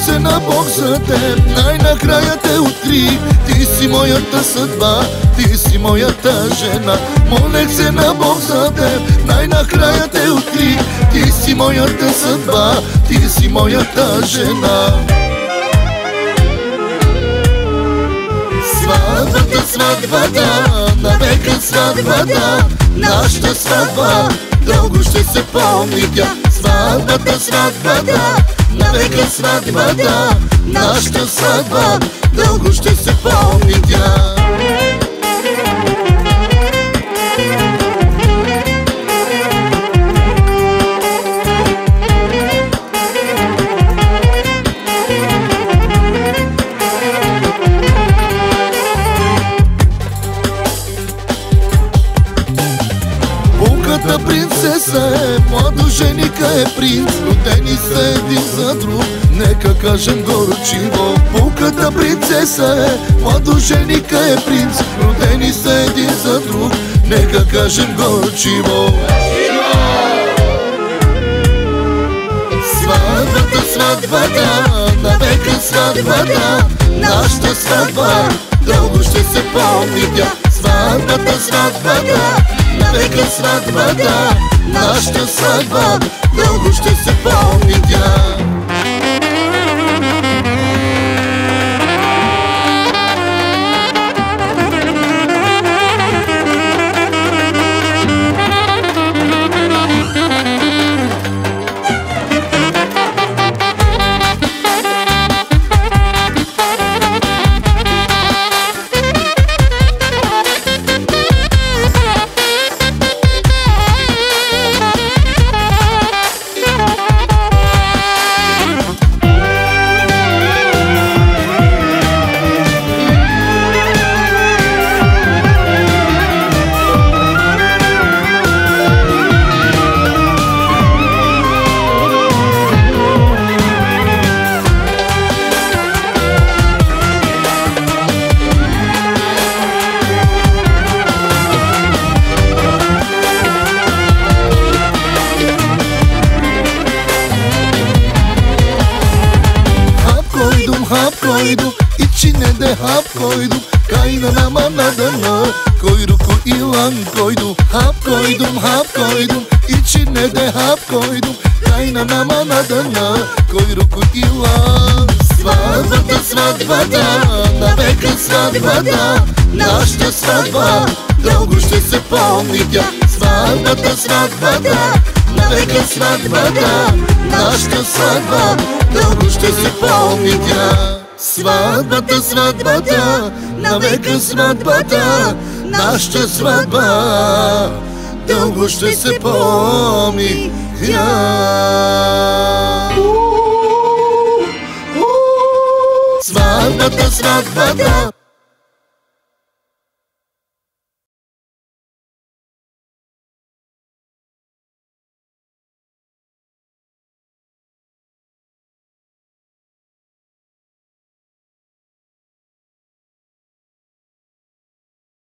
се на Бог за теб, най-накрая те откри. Ти си моята съдба, ти си моята жена. Молех се на Бог за теб, най-накрая те откри. Ти си моята съдба, ти си моята жена. Сватбата, сватбата, навека сватбата, нашата сватба дълго ще се помни тя. Сватбата, сватбата, навека сватбата, нашата сватба дълго ще се помни тя. Пуката принцеса е, младоженика е принц, родени са един за друг, нека кажем горчиво. Пуката принцеса е, младоженика е принц, родени са един за друг, нека кажем горчиво. Сватбата, сватбата, навека сватбата, нашата сватба дълго ще се помни тя. Сватбата, сватбата, навека сватбата, нашата сватба дълго ще се помни тя. Hap koydum, içine de hap koydum, kaynanamadana kuyruku ilan koydum. Hap koydum, içine de hap koydum, kaynanamadana kuyruku ilan. Сватбата, сватбата, навека сватбата, нашата сватба дълго ще се помни тя. Сватбата, сватбата, навека сватбата, нашата сватба дълго ще се помни тя. Сватбата, сватбата, навека сватбата, нашата сватба дълго ще се помни тя. Сватбата, сватбата,